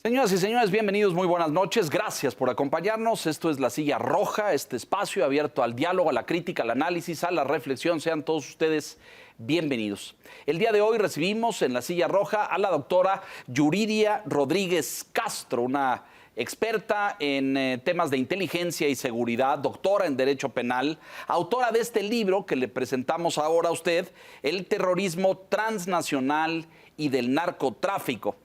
Señoras y señores, bienvenidos, muy buenas noches. Gracias por acompañarnos. Esto es La Silla Roja, este espacio abierto al diálogo, a la crítica, al análisis, a la reflexión. Sean todos ustedes bienvenidos. El día de hoy recibimos en La Silla Roja a la doctora Yuridia Rodríguez Castro, una experta en temas de inteligencia y seguridad, doctora en Derecho Penal, autora de este libro que le presentamos ahora a usted, El terrorismo transnacional y del narcotráfico.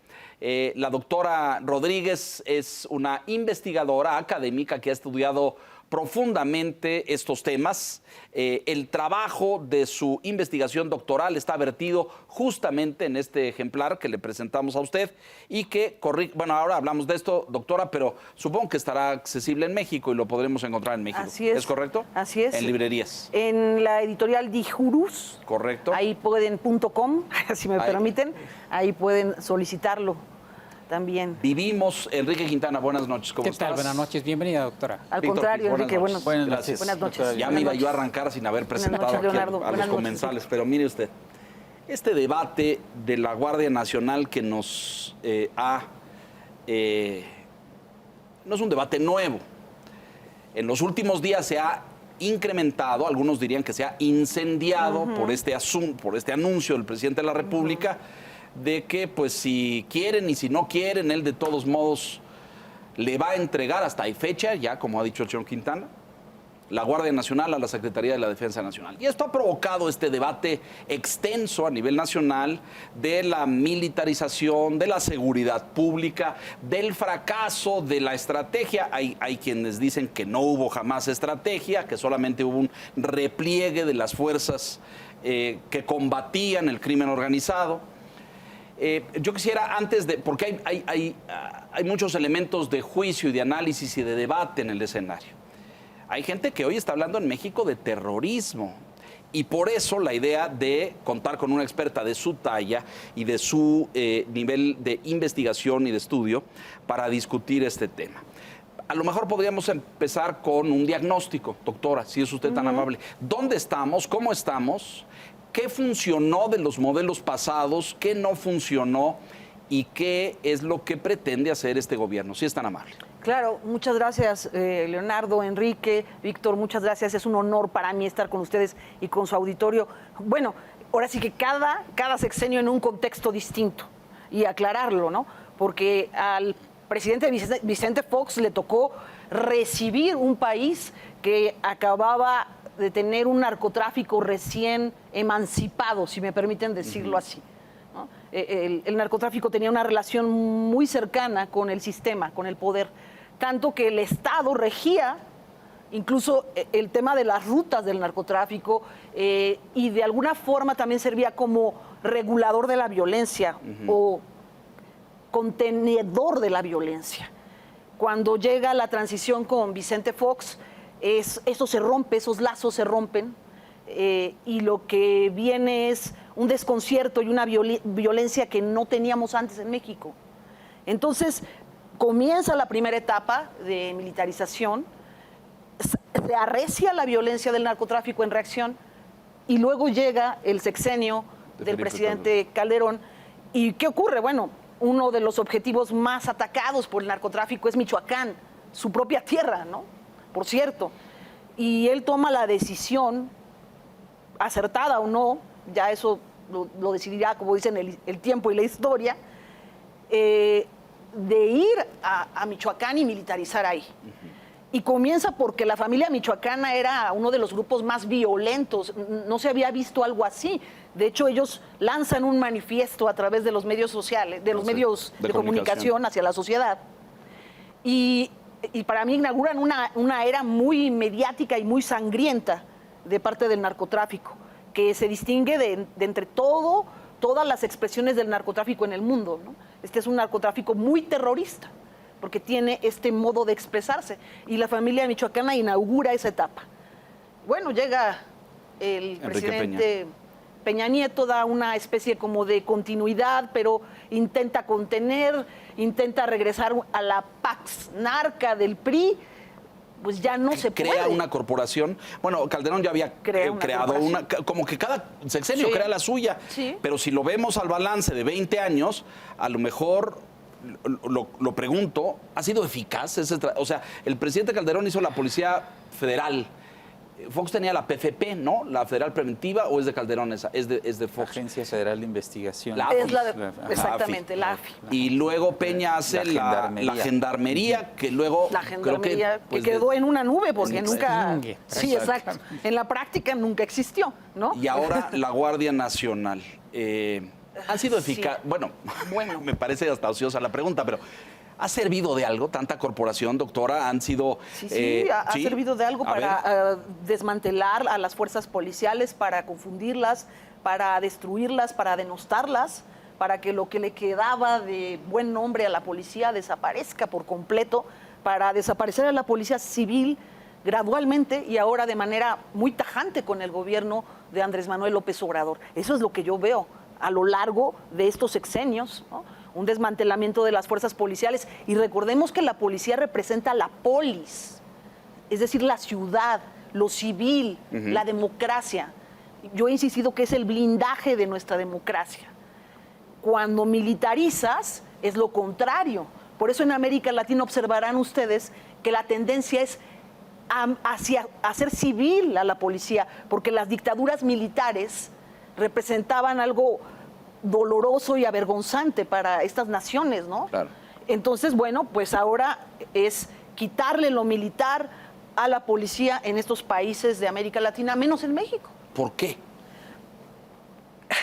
La doctora Rodríguez es una investigadora académica que ha estudiado profundamente estos temas. El trabajo de su investigación doctoral está vertido justamente en este ejemplar que le presentamos a usted y que, bueno, ahora hablamos de esto, doctora, pero supongo que estará accesible en México y lo podremos encontrar en México. Así es. ¿Es correcto? Así es. En librerías. En la editorial Dijurus. Correcto. Ahí pueden .com, si me permiten, ahí pueden solicitarlo también. Vivimos, Enrique Quintana, buenas noches, ¿cómo estás? ¿Qué tal? Buenas noches, bienvenida, doctora. Al Víctor, contrario, Enrique, buenas Gracias. Buenas noches. Ya me iba yo a arrancar sin haber presentado noches, aquí Leonardo. a los comensales, pero mire usted, este debate de la Guardia Nacional que nos no es un debate nuevo. En los últimos días se ha incrementado, algunos dirían que se ha incendiado por este asunto, por este anuncio del presidente de la República, de que pues si quieren y si no quieren, él de todos modos le va a entregar, hasta hay fecha ya, como ha dicho el señor Quintana, la Guardia Nacional a la Secretaría de la Defensa Nacional. Y esto ha provocado este debate extenso a nivel nacional de la militarización, de la seguridad pública, del fracaso de la estrategia. Hay quienes dicen que no hubo jamás estrategia, que solamente hubo un repliegue de las fuerzas que combatían el crimen organizado. Yo quisiera, antes de, porque hay muchos elementos de juicio y de análisis y de debate en el escenario. Hay gente que hoy está hablando en México de terrorismo y por eso la idea de contar con una experta de su talla y de su nivel de investigación y de estudio para discutir este tema. A lo mejor podríamos empezar con un diagnóstico, doctora, si es usted tan amable. ¿Dónde estamos? ¿Cómo estamos? ¿Qué funcionó de los modelos pasados? ¿Qué no funcionó? ¿Y qué es lo que pretende hacer este gobierno? Si es tan amable. Claro, muchas gracias, Leonardo, Enrique, Víctor, muchas gracias. Es un honor para mí estar con ustedes y con su auditorio. Bueno, ahora sí que cada sexenio en un contexto distinto y aclararlo, ¿no? Porque al presidente Vicente Fox le tocó recibir un país que acababa de tener un narcotráfico recién emancipado, si me permiten decirlo así, ¿no? El narcotráfico tenía una relación muy cercana con el sistema, con el poder, tanto que el Estado regía incluso el tema de las rutas del narcotráfico y de alguna forma también servía como regulador de la violencia o contenedor de la violencia. Cuando llega la transición con Vicente Fox, eso se rompe, esos lazos se rompen y lo que viene es un desconcierto y una violencia que no teníamos antes en México. Entonces comienza la primera etapa de militarización, se arrecia la violencia del narcotráfico en reacción y luego llega el sexenio del presidente Calderón. ¿Y qué ocurre? Bueno, uno de los objetivos más atacados por el narcotráfico es Michoacán, su propia tierra, ¿no? Por cierto, y él toma la decisión, acertada o no, ya eso lo decidirá, como dicen, el tiempo y la historia, de ir a Michoacán y militarizar ahí. Y comienza porque la familia michoacana era uno de los grupos más violentos, no se había visto algo así. De hecho, ellos lanzan un manifiesto a través de los medios sociales, de los medios de comunicación hacia la sociedad. Y para mí inauguran una era muy mediática y muy sangrienta de parte del narcotráfico, que se distingue de entre todas las expresiones del narcotráfico en el mundo, ¿no? Este es un narcotráfico muy terrorista, porque tiene este modo de expresarse. Y la familia michoacana inaugura esa etapa. Bueno, llega el presidente Peña Nieto, da una especie como de continuidad, pero intenta contener, intenta regresar a la Pax Narca del PRI, pues ya no se puede. Crea una corporación. Bueno, Calderón ya había creado una, como que cada sexenio crea la suya, pero si lo vemos al balance de 20 años, a lo mejor lo pregunto, ¿ha sido eficaz? O sea, el presidente Calderón hizo la Policía Federal. Fox tenía la PFP, ¿no? La Federal Preventiva, ¿o es de Calderón esa? Es de Fox. Agencia Federal de Investigación. La AFI. Es exactamente, la AFI. Y luego Peña hace la gendarmería, que luego... La gendarmería pues, que quedó en una nube porque nunca... extingue. Sí, exacto. En la práctica nunca existió, ¿no? Y ahora la Guardia Nacional. ¿Han sido eficaces? Sí. Bueno, Bueno. me parece hasta ociosa la pregunta, pero ¿ha servido de algo tanta corporación, doctora? ¿Han sido...? Sí, ha servido de algo para desmantelar a las fuerzas policiales, para confundirlas, para destruirlas, para denostarlas, para que lo que le quedaba de buen nombre a la policía desaparezca por completo, para desaparecer a la policía civil gradualmente y ahora de manera muy tajante con el gobierno de Andrés Manuel López Obrador. Eso es lo que yo veo a lo largo de estos sexenios, ¿no? Un desmantelamiento de las fuerzas policiales. Y recordemos que la policía representa la polis, es decir, la ciudad, lo civil, la democracia. Yo he insistido que es el blindaje de nuestra democracia. Cuando militarizas, es lo contrario. Por eso en América Latina observarán ustedes que la tendencia es hacia hacer civil a la policía, porque las dictaduras militares representaban algo doloroso y avergonzante para estas naciones, ¿no? Claro. Entonces, bueno, pues ahora es quitarle lo militar a la policía en estos países de América Latina, menos en México. ¿Por qué?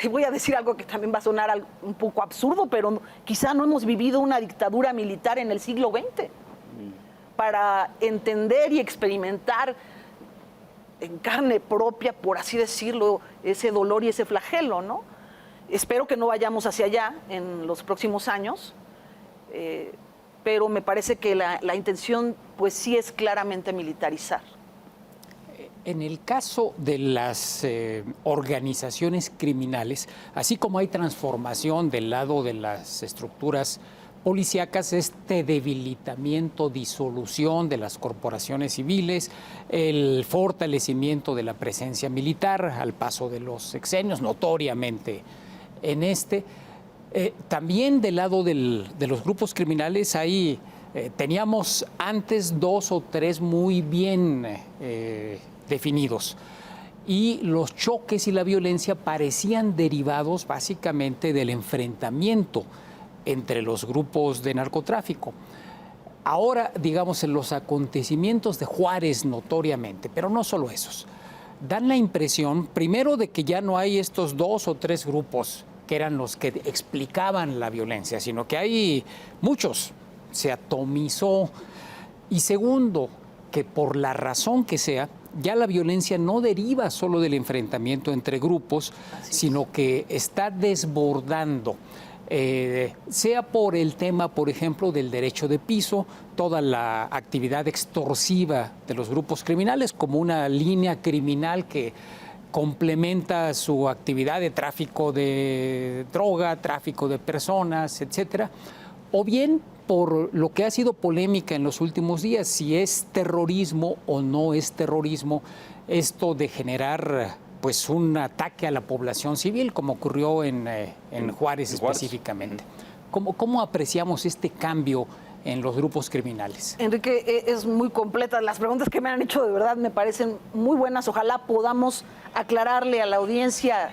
Voy a decir algo que también va a sonar un poco absurdo, pero quizá no hemos vivido una dictadura militar en el siglo XX para entender y experimentar en carne propia, por así decirlo, ese dolor y ese flagelo, ¿no? Espero que no vayamos hacia allá en los próximos años, pero me parece que la intención, pues sí es claramente militarizar. En el caso de las organizaciones criminales, así como hay transformación del lado de las estructuras policíacas, este debilitamiento, disolución de las corporaciones civiles, el fortalecimiento de la presencia militar al paso de los sexenios, notoriamente en también del lado de los grupos criminales ahí teníamos antes 2 o 3 muy bien definidos. Y los choques y la violencia parecían derivados básicamente del enfrentamiento entre los grupos de narcotráfico. Ahora, digamos, en los acontecimientos de Juárez notoriamente, pero no solo esos, dan la impresión, primero, de que ya no hay estos 2 o 3 grupos que eran los que explicaban la violencia, sino que hay muchos, se atomizó. Y segundo, que por la razón que sea, ya la violencia no deriva solo del enfrentamiento entre grupos, sino que está desbordando. Sea por el tema, por ejemplo, del derecho de piso, toda la actividad extorsiva de los grupos criminales como una línea criminal que complementa su actividad de tráfico de droga, tráfico de personas, etcétera, o bien por lo que ha sido polémica en los últimos días, si es terrorismo o no es terrorismo, esto de generar pues un ataque a la población civil, como ocurrió en Juárez específicamente. ¿Cómo apreciamos este cambio en los grupos criminales? Enrique, es muy completa. Las preguntas que me han hecho de verdad me parecen muy buenas. Ojalá podamos aclararle a la audiencia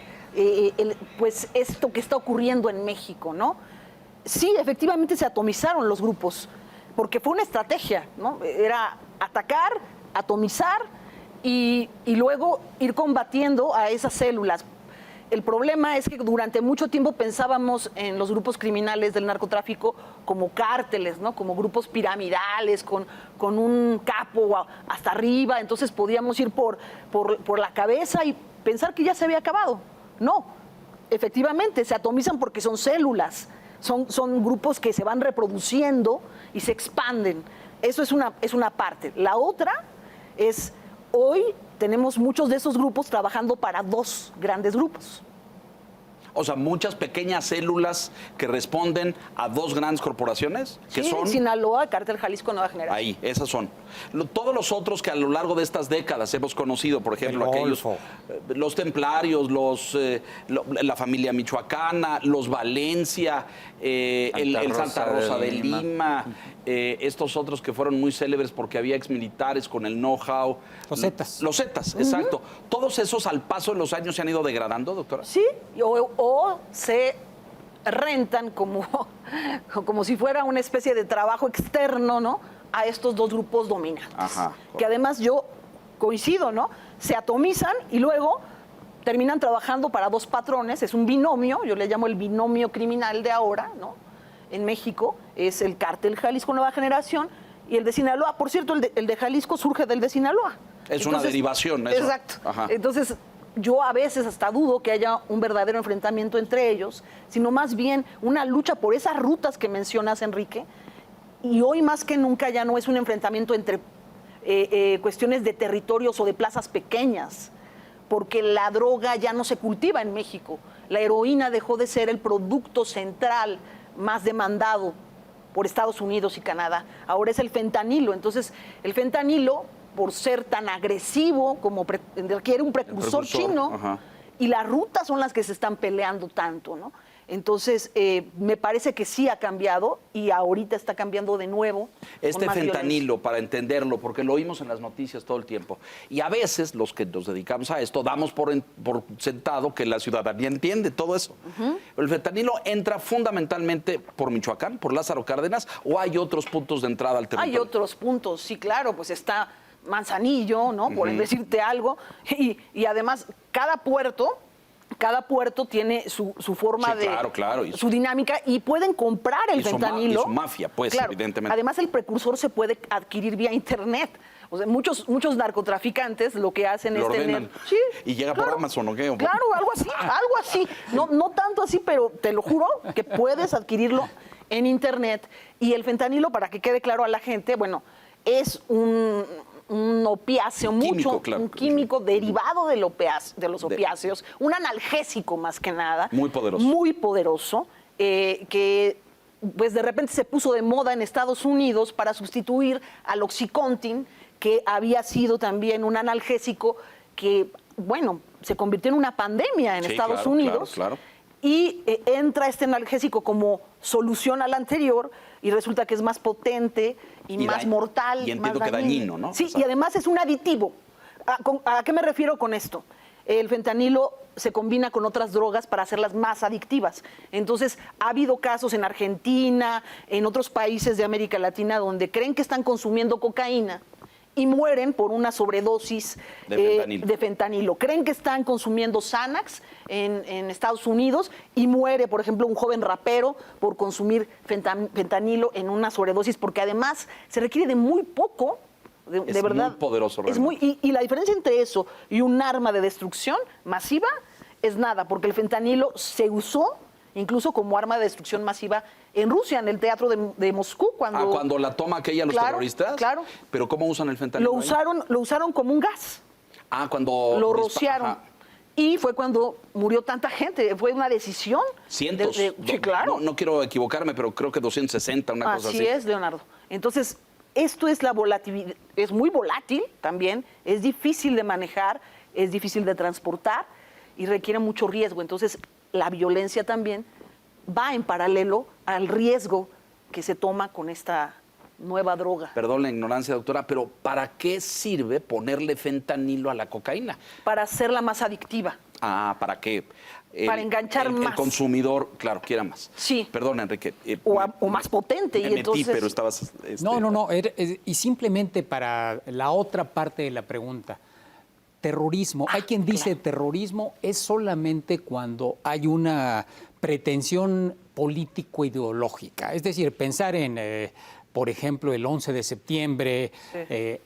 pues esto que está ocurriendo en México, ¿no? Sí, efectivamente se atomizaron los grupos, porque fue una estrategia, ¿no? Era atacar, atomizar y luego ir combatiendo a esas células. El problema es que durante mucho tiempo pensábamos en los grupos criminales del narcotráfico como cárteles, ¿no? Como grupos piramidales, con un capo hasta arriba, entonces podíamos ir por la cabeza y pensar que ya se había acabado. No, efectivamente se atomizan porque son células, son grupos que se van reproduciendo y se expanden. Eso es una parte. La otra es, hoy tenemos muchos de esos grupos trabajando para 2 grandes grupos. O sea, muchas pequeñas células que responden a dos grandes corporaciones, que Sí, son... Sinaloa, Cártel Jalisco Nueva Generación. Ahí, esas son. Todos los otros que a lo largo de estas décadas hemos conocido, por ejemplo, El aquellos, Golfo. los templarios, la familia michoacana, los Valencia, el Santa Rosa de Lima, estos otros que fueron muy célebres porque había exmilitares con el know-how. Los Zetas. Los Zetas, exacto. Todos esos al paso de los años se han ido degradando, doctora. Sí, o se rentan como, como si fuera una especie de trabajo externo, ¿no? A estos dos grupos dominantes. Ajá, que además yo coincido, ¿no? Se atomizan y luego terminan trabajando para dos patrones. Es un binomio, yo le llamo el binomio criminal de ahora, ¿no? En México es el Cártel Jalisco Nueva Generación y el de Sinaloa. Por cierto, el de Jalisco surge del de Sinaloa. Es una derivación, eso. Exacto. Ajá. Entonces, yo a veces hasta dudo que haya un verdadero enfrentamiento entre ellos, sino más bien una lucha por esas rutas que mencionas, Enrique. Y hoy más que nunca ya no es un enfrentamiento entre cuestiones de territorios o de plazas pequeñas, porque la droga ya no se cultiva en México. La heroína dejó de ser el producto central más demandado por Estados Unidos y Canadá. Ahora es el fentanilo. Entonces, el fentanilo, por ser tan agresivo, como requiere un precursor chino, ajá. y las rutas son las que se están peleando tanto, ¿no? Entonces, me parece que sí ha cambiado y ahorita está cambiando de nuevo. Este con más fentanilo, para entenderlo, porque lo oímos en las noticias todo el tiempo. Y a veces los que nos dedicamos a esto damos por sentado que la ciudadanía entiende todo eso. Pero el fentanilo entra fundamentalmente por Michoacán, por Lázaro Cárdenas, o hay otros puntos de entrada al territorio. Hay otros puntos, sí, claro, pues está Manzanillo, ¿no? Por decirte algo. Y además, cada puerto tiene su forma Sí, de... claro. su dinámica y pueden comprar el Y su fentanilo. y su mafia, pues, Claro. evidentemente. Además, el precursor se puede adquirir vía internet. O sea, muchos narcotraficantes lo que hacen Lo es ordenan. tener... Sí, Y llega por Amazon, ¿o qué? Claro, algo así. No tanto así, pero te lo juro que puedes adquirirlo en internet. Y el fentanilo, para que quede claro a la gente, bueno, es un opiáceo, un químico derivado de los opiáceos, un analgésico más que nada. Muy poderoso. Muy poderoso, que pues de repente se puso de moda en Estados Unidos para sustituir al Oxycontin, que había sido también un analgésico que, bueno, se convirtió en una pandemia en Estados Unidos. Claro. Y entra este analgésico como solución al anterior y resulta que es más potente y más mortal. Y entiendo más que dañino, ¿no? Sí, O sea, y además es un aditivo. ¿A qué me refiero con esto? El fentanilo se combina con otras drogas para hacerlas más adictivas. Entonces, ha habido casos en Argentina, en otros países de América Latina, donde creen que están consumiendo cocaína y mueren por una sobredosis de fentanilo. Creen que están consumiendo Xanax en Estados Unidos y muere, por ejemplo, un joven rapero por consumir fentanilo en una sobredosis, porque además se requiere de muy poco, de verdad. Es muy poderoso Es realmente. y la diferencia entre eso y un arma de destrucción masiva es nada, porque el fentanilo se usó incluso como arma de destrucción masiva en Rusia, en el teatro de Moscú. Cuando la toma aquella los terroristas. Claro. ¿Pero cómo usan el fentanilo? Lo usaron como un gas. Cuando... Lo rociaron. Ajá. Y fue cuando murió tanta gente. Fue una decisión. Cientos. Sí, claro. No quiero equivocarme, pero creo que 260, una cosa así. Así es, Leonardo. Entonces, esto es la volatilidad. Es muy volátil también. Es difícil de manejar, es difícil de transportar y requiere mucho riesgo. Entonces, la violencia también va en paralelo al riesgo que se toma con esta nueva droga. Perdón la ignorancia, doctora, pero ¿para qué sirve ponerle fentanilo a la cocaína? Para hacerla más adictiva. ¿Para qué? Para enganchar más. El consumidor, claro, quiera más. Sí. Perdón, Enrique. O más potente. Me y metí, entonces... pero estabas... No. Y simplemente para la otra parte de la pregunta. Terrorismo. Hay quien dice terrorismo es solamente cuando hay una pretensión político-ideológica. Es decir, pensar en, por ejemplo, el 11 de septiembre,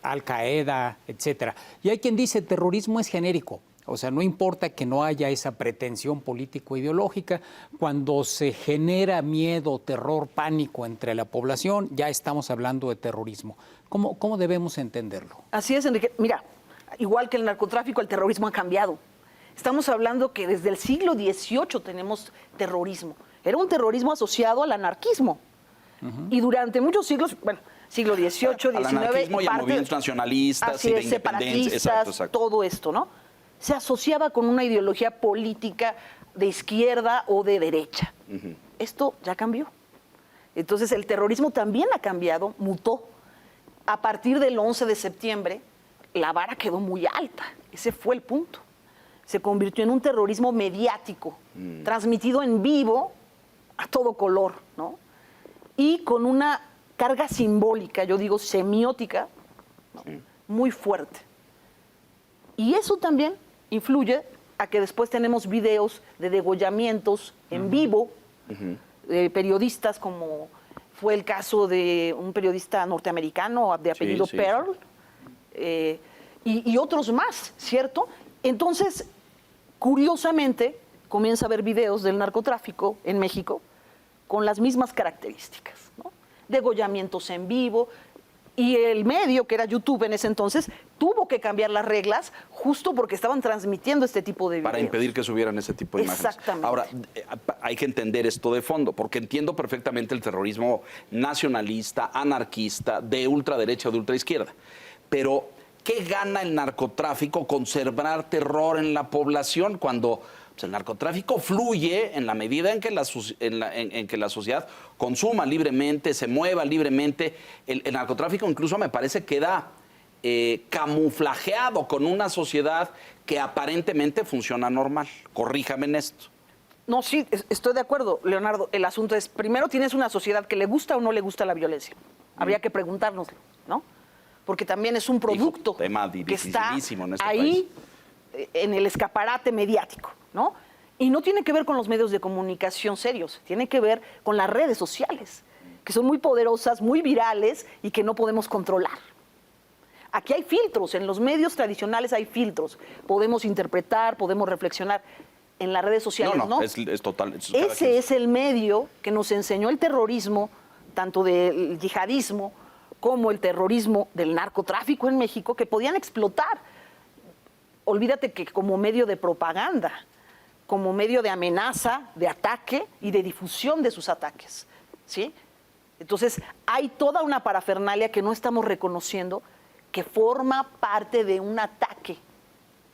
Al-Qaeda, etcétera. Y hay quien dice terrorismo es genérico. O sea, no importa que no haya esa pretensión político-ideológica, cuando se genera miedo, terror, pánico entre la población, ya estamos hablando de terrorismo. ¿Cómo debemos entenderlo? Así es, Enrique. Mira, igual que el narcotráfico, el terrorismo ha cambiado. Estamos hablando que desde el siglo XVIII tenemos terrorismo. Era un terrorismo asociado al anarquismo. Y durante muchos siglos, bueno, siglo XVIII, XIX... Al anarquismo y a movimientos nacionalistas y de independencia. Separatistas, todo esto, ¿no? Se asociaba con una ideología política de izquierda o de derecha. Esto ya cambió. Entonces el terrorismo también ha cambiado, mutó. A partir del 11 de septiembre, la vara quedó muy alta. Ese fue el punto. Se convirtió en un terrorismo mediático, transmitido en vivo a todo color, ¿no? Y con una carga simbólica, yo digo semiótica, ¿no? Muy fuerte. Y eso también influye a que después tenemos videos de degollamientos en vivo de periodistas, como fue el caso de un periodista norteamericano de apellido Pearl, y otros más, ¿cierto? Entonces, curiosamente, comienza a haber videos del narcotráfico en México con las mismas características, ¿no? Degollamientos en vivo, y el medio, que era YouTube en ese entonces, tuvo que cambiar las reglas justo porque estaban transmitiendo este tipo de videos. Para impedir que subieran ese tipo de imágenes. Exactamente. Ahora, hay que entender esto de fondo, porque entiendo perfectamente el terrorismo nacionalista, anarquista, de ultraderecha o de ultraizquierda. Pero, ¿qué gana el narcotráfico con sembrar terror en la población cuando pues, el narcotráfico fluye en la medida en que la sociedad consuma libremente, se mueva libremente? El narcotráfico incluso me parece queda camuflajeado con una sociedad que aparentemente funciona normal. Corríjame en esto. No, sí, estoy de acuerdo, Leonardo. El asunto es, primero tienes una sociedad que le gusta o no le gusta la violencia. Habría que preguntárnoslo, ¿no? Porque también es un producto tema que está en este ahí en el escaparate mediático, ¿no? Y no tiene que ver con los medios de comunicación serios, tiene que ver con las redes sociales, que son muy poderosas, muy virales y que no podemos controlar. Aquí hay filtros, en los medios tradicionales hay filtros. Podemos interpretar, podemos reflexionar. En las redes sociales no. Es total. Ese es el medio que nos enseñó el terrorismo, tanto del yihadismo como el terrorismo del narcotráfico en México, que podían explotar. Olvídate que como medio de propaganda, como medio de amenaza, de ataque y de difusión de sus ataques, ¿sí? Entonces, hay toda una parafernalia que no estamos reconociendo, que forma parte de un ataque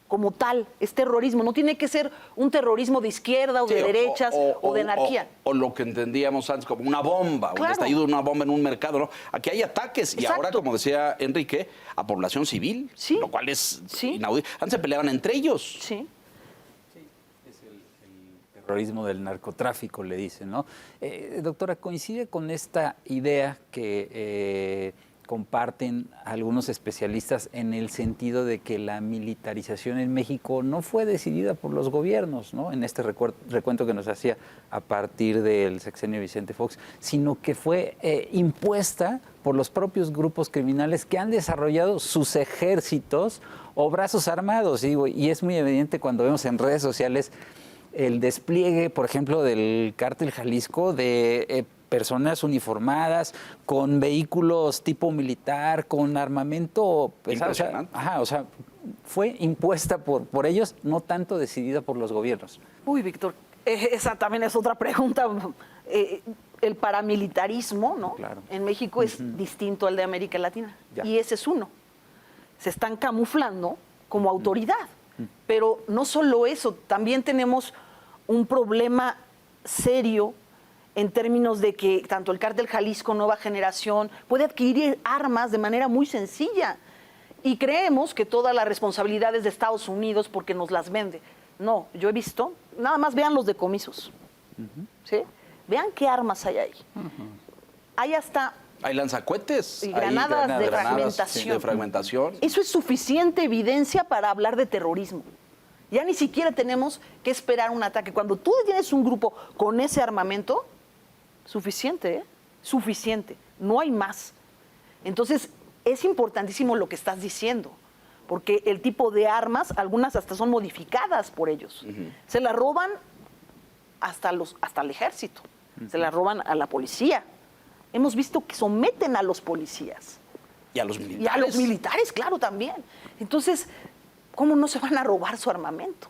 como tal. Es terrorismo, no tiene que ser un terrorismo de izquierda o de derechas o de anarquía. O lo que entendíamos antes como una bomba, Claro. un estallido de una bomba en un mercado, ¿no? Aquí hay ataques. Exacto. Y ahora, como decía Enrique, a población civil, Sí. lo cual es Sí. inaudito. Antes se peleaban entre ellos. Sí. Terrorismo del narcotráfico, le dicen, ¿no? Doctora, ¿coincide con esta idea que comparten algunos especialistas en el sentido de que la militarización en México no fue decidida por los gobiernos, ¿no? En este recuento que nos hacía a partir del sexenio Vicente Fox, sino que fue impuesta por los propios grupos criminales que han desarrollado sus ejércitos o brazos armados, digo, y es muy evidente cuando vemos en redes sociales el despliegue, por ejemplo, del Cártel Jalisco de personas uniformadas, con vehículos tipo militar, con armamento pesado. O sea, fue impuesta por ellos, no tanto decidida por los gobiernos. Uy, Víctor, esa también es otra pregunta. El paramilitarismo, ¿no? Claro. En México es distinto al de América Latina. Ya. Y ese es uno. Se están camuflando como autoridad. Pero no solo eso, también tenemos un problema serio en términos de que tanto el Cártel Jalisco, Nueva Generación, puede adquirir armas de manera muy sencilla. Y creemos que toda la responsabilidad es de Estados Unidos porque nos las vende. No, yo he visto, nada más vean los decomisos. ¿Sí? Vean qué armas hay ahí. Hay hasta... Hay lanzacohetes. Y granadas hay de fragmentación. de fragmentación. Eso es suficiente evidencia para hablar de terrorismo. Ya ni siquiera tenemos que esperar un ataque. Cuando tú tienes un grupo con ese armamento, suficiente, ¿eh? Suficiente. No hay más. Entonces, es importantísimo lo que estás diciendo, porque el tipo de armas, algunas hasta son modificadas por ellos. Se las roban hasta el ejército, se las roban a la policía. Hemos visto que someten a los policías. Y a los militares. Y a los militares, claro, también. Entonces, ¿cómo no se van a robar su armamento?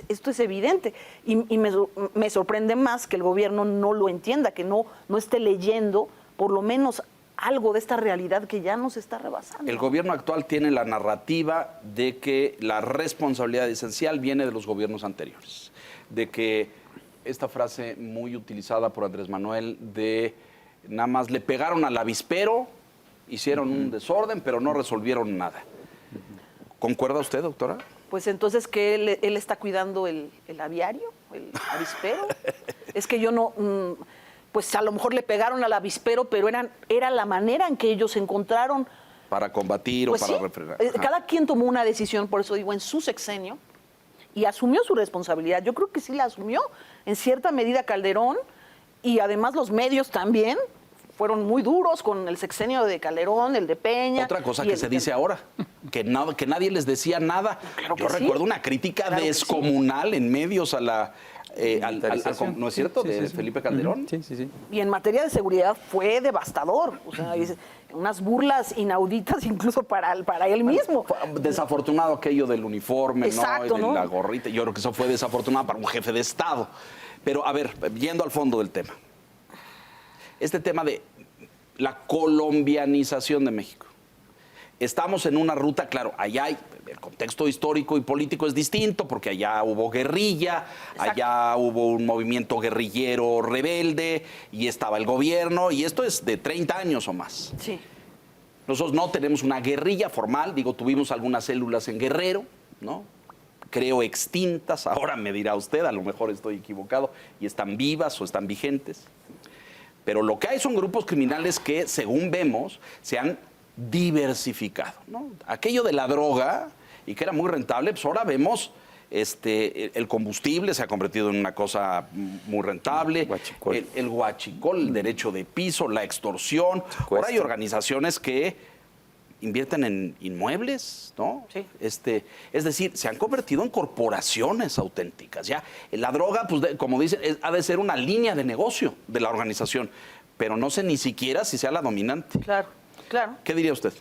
Esto es evidente y me sorprende más que el gobierno no lo entienda, que no esté leyendo por lo menos algo de esta realidad que ya nos está rebasando. El gobierno actual tiene la narrativa de que la responsabilidad esencial viene de los gobiernos anteriores, de que esta frase muy utilizada por Andrés Manuel de nada más le pegaron al avispero, hicieron un desorden, pero no resolvieron nada. ¿Concuerda usted, doctora? Pues entonces que él está cuidando el aviario, el avispero. Es que yo no, pues a lo mejor le pegaron al avispero, pero era la manera en que ellos encontraron. Para combatir Pues o para sí, refrenar. cada quien tomó una decisión, por eso digo, en su sexenio, y asumió su responsabilidad. Yo creo que sí la asumió en cierta medida Calderón, y además los medios también fueron muy duros con el sexenio de Calderón, el de Peña. Otra cosa que se dice ahora, que nadie les decía nada. Claro que Yo sí. recuerdo una crítica Claro que descomunal en medios a la... Militarización. ¿No es cierto? Sí, de sí, sí. Felipe Calderón. Sí, sí, sí. Y en materia de seguridad fue devastador. O sea, unas burlas inauditas incluso para él mismo. Fue desafortunado aquello del uniforme, Exacto, ¿no? Y de ¿no? la gorrita. Yo creo que eso fue desafortunado para un jefe de Estado. Pero, a ver, yendo al fondo del tema. Este tema de la colombianización de México. Estamos en una ruta, claro, allá hay, el contexto histórico y político es distinto, porque allá hubo guerrilla, Exacto. allá hubo un movimiento guerrillero rebelde, y estaba el gobierno, y esto es de 30 años o más. Sí. Nosotros no tenemos una guerrilla formal, digo, tuvimos algunas células en Guerrero, ¿no? Creo extintas, ahora me dirá usted, a lo mejor estoy equivocado, y están vivas o están vigentes. Pero lo que hay son grupos criminales que, según vemos, se han diversificado, ¿no? Aquello de la droga, y que era muy rentable, pues ahora vemos el combustible se ha convertido en una cosa muy rentable, Huachicol. el huachicol, el derecho de piso, la extorsión. Ahora hay organizaciones que invierten en inmuebles, ¿no? Sí. Es decir, se han convertido en corporaciones auténticas. Ya la droga, pues, como dicen, ha de ser una línea de negocio de la organización, pero no sé ni siquiera si sea la dominante. Claro, claro. ¿Qué diría usted?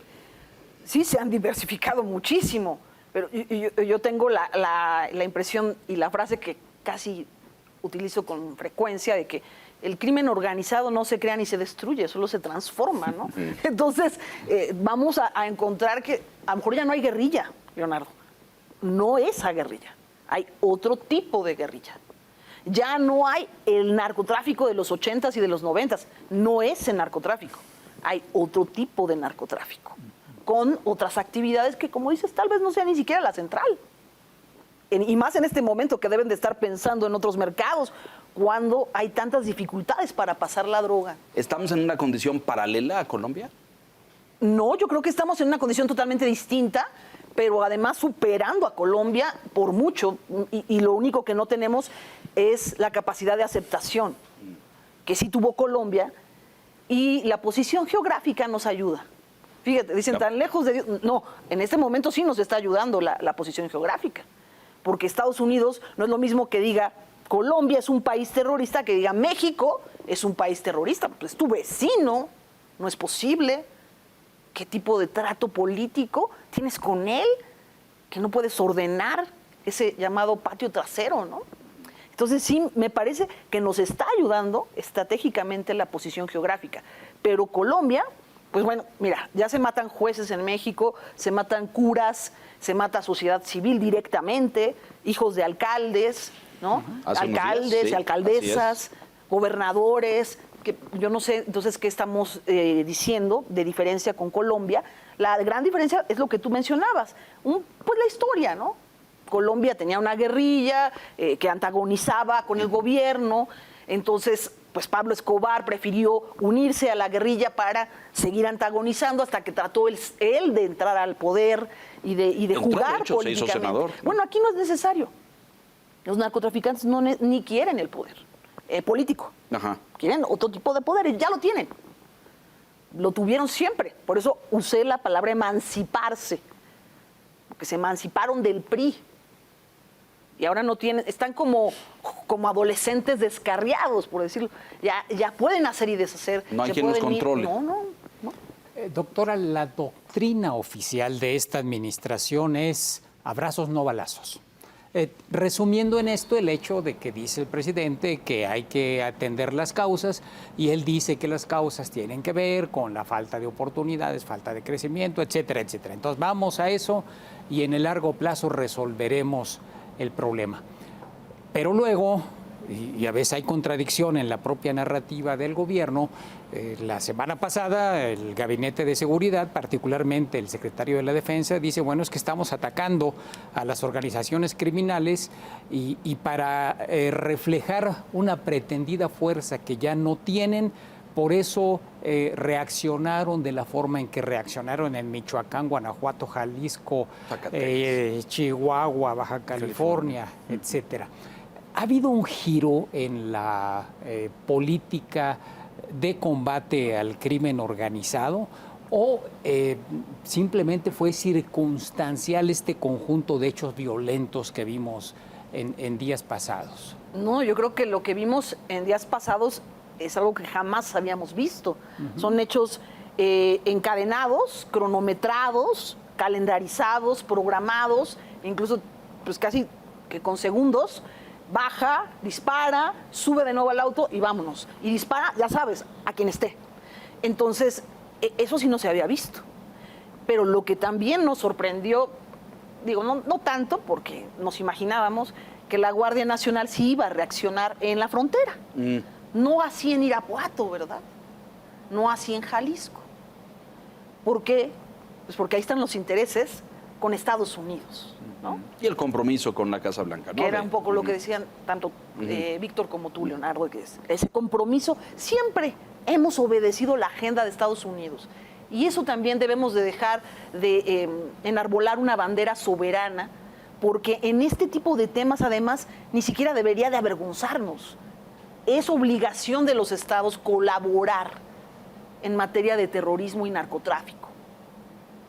Sí, se han diversificado muchísimo, pero yo tengo la impresión y la frase que casi utilizo con frecuencia de que el crimen organizado no se crea ni se destruye, solo se transforma, ¿no? Entonces, vamos a encontrar que a lo mejor ya no hay guerrilla, Leonardo. No esa guerrilla, hay otro tipo de guerrilla. Ya no hay el narcotráfico de los 80s y de los 90s, no es el narcotráfico, hay otro tipo de narcotráfico, con otras actividades que, como dices, tal vez no sea ni siquiera la central. Y más en este momento que deben de estar pensando en otros mercados, cuando hay tantas dificultades para pasar la droga. ¿Estamos en una condición paralela a Colombia? No, yo creo que estamos en una condición totalmente distinta, pero además superando a Colombia por mucho, y lo único que no tenemos es la capacidad de aceptación, que sí tuvo Colombia, y la posición geográfica nos ayuda. Fíjate, dicen tan lejos de Dios. No, en este momento sí nos está ayudando la posición geográfica, porque Estados Unidos no es lo mismo que diga Colombia es un país terrorista, que diga México es un país terrorista. Pues es tu vecino, no es posible. ¿Qué tipo de trato político tienes con él? Que no puedes ordenar ese llamado patio trasero, ¿no? Entonces sí, me parece que nos está ayudando estratégicamente la posición geográfica. Pero Colombia, pues bueno, mira, ya se matan jueces en México, se matan curas, se mata sociedad civil directamente, hijos de alcaldes, ¿no? Hace unos Alcaldes días, y sí, alcaldesas, gobernadores, que yo no sé entonces qué estamos diciendo de diferencia con Colombia. La gran diferencia es lo que tú mencionabas, pues la historia, ¿no? Colombia tenía una guerrilla que antagonizaba con el gobierno, entonces pues Pablo Escobar prefirió unirse a la guerrilla para seguir antagonizando hasta que trató él de entrar al poder y de Entró, jugar de hecho, se hizo políticamente. senador. Bueno, aquí no es necesario. Los narcotraficantes ni quieren el poder político. Ajá. Quieren otro tipo de poderes, ya lo tienen. Lo tuvieron siempre. Por eso usé la palabra emanciparse. Porque se emanciparon del PRI. Y ahora no tienen, están como adolescentes descarriados, por decirlo. Ya pueden hacer y deshacer. No hay se quien los pueden ir. controle. No. Doctora, la doctrina oficial de esta administración es abrazos, no balazos. Resumiendo en esto el hecho de que dice el presidente que hay que atender las causas y él dice que las causas tienen que ver con la falta de oportunidades, falta de crecimiento, etcétera, etcétera. Entonces vamos a eso y en el largo plazo resolveremos el problema. Pero luego, y a veces hay contradicción en la propia narrativa del gobierno, la semana pasada el Gabinete de Seguridad, particularmente el secretario de la Defensa, dice, bueno, es que estamos atacando a las organizaciones criminales y para reflejar una pretendida fuerza que ya no tienen, por eso reaccionaron de la forma en que reaccionaron en Michoacán, Guanajuato, Jalisco, Chihuahua, Baja California, etcétera. ¿Ha habido un giro en la política de combate al crimen organizado o simplemente fue circunstancial este conjunto de hechos violentos que vimos en días pasados? No, yo creo que lo que vimos en días pasados es algo que jamás habíamos visto. Son hechos encadenados, cronometrados, calendarizados, programados, incluso pues casi que con segundos. Baja, dispara, sube de nuevo al auto y vámonos. Y dispara, ya sabes, a quien esté. Entonces, eso sí no se había visto. Pero lo que también nos sorprendió, digo, no tanto, porque nos imaginábamos que la Guardia Nacional sí iba a reaccionar en la frontera. No así en Irapuato, ¿verdad? No así en Jalisco. ¿Por qué? Pues porque ahí están los intereses con Estados Unidos, ¿no? Y el compromiso con la Casa Blanca, ¿no? Que era un poco lo que decían tanto Víctor como tú, Leonardo, que es ese compromiso. Siempre hemos obedecido la agenda de Estados Unidos. Y eso también debemos de dejar de enarbolar una bandera soberana, porque en este tipo de temas, además, ni siquiera debería de avergonzarnos. Es obligación de los estados colaborar en materia de terrorismo y narcotráfico.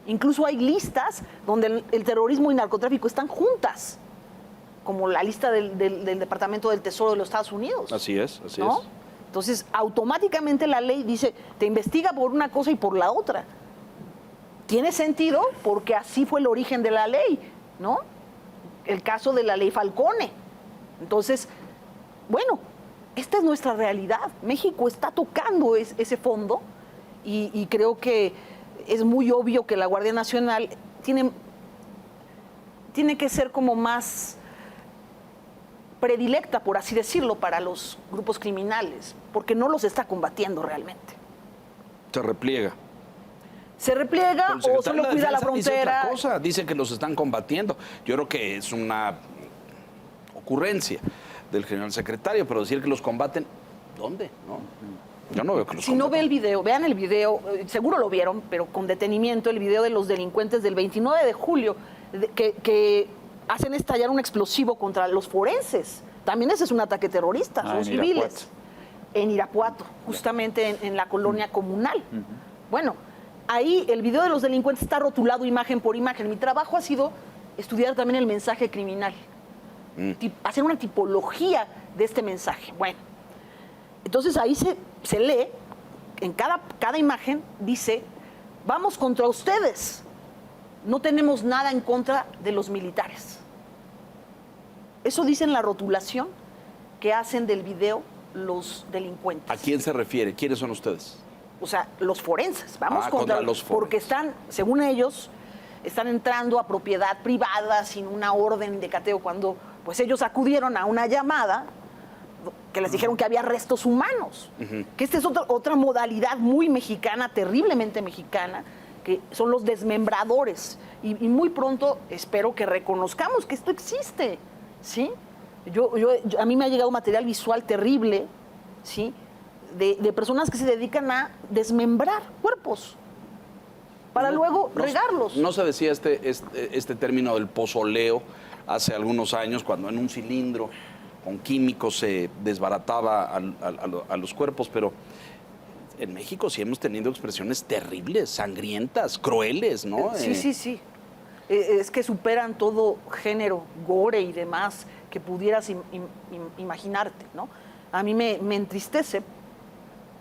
Incluso hay listas donde el terrorismo y narcotráfico están juntas, como la lista del Departamento del Tesoro de los Estados Unidos. Así es, así ¿no? es. Entonces, automáticamente la ley dice, te investiga por una cosa y por la otra. Tiene sentido porque así fue el origen de la ley, ¿no? El caso de la ley Falcone. Entonces, bueno, esta es nuestra realidad. México está tocando ese fondo y creo que es muy obvio que la Guardia Nacional tiene que ser como más predilecta, por así decirlo, para los grupos criminales, porque no los está combatiendo realmente. Se repliega. Se repliega o solo cuida la frontera. Dice otra cosa, dice que los están combatiendo. Yo creo que es una ocurrencia del general secretario, pero decir que los combaten, ¿dónde? ¿No? Yo no veo que los Si no ve el video, vean el video, seguro lo vieron, pero con detenimiento, el video de los delincuentes del 29 de julio, que hacen estallar un explosivo contra los forenses. También ese es un ataque terrorista, son civiles. Irapuato. En Irapuato, justamente en la colonia comunal. Bueno, ahí el video de los delincuentes está rotulado imagen por imagen. Mi trabajo ha sido estudiar también el mensaje criminal, hacer una tipología de este mensaje. Bueno, entonces ahí se lee, en cada imagen dice, vamos contra ustedes, no tenemos nada en contra de los militares. Eso dice en la rotulación que hacen del video los delincuentes. ¿A quién se refiere? ¿Quiénes son ustedes? O sea, los forenses, vamos contra los forenses. Porque están, según ellos, están entrando a propiedad privada sin una orden de cateo, cuando pues ellos acudieron a una llamada que les dijeron que había restos humanos, que esta es otra modalidad muy mexicana, terriblemente mexicana, que son los desmembradores, y muy pronto espero que reconozcamos que esto existe, ¿sí? A mí me ha llegado material visual terrible, ¿sí? De personas que se dedican a desmembrar cuerpos para luego regarlos. No se decía este término del pozoleo hace algunos años, cuando en un cilindro con químicos se desbarataba a los cuerpos, pero en México sí hemos tenido expresiones terribles, sangrientas, crueles, ¿no? Sí. Es que superan todo género, gore y demás que pudieras imaginarte, ¿no? A mí me entristece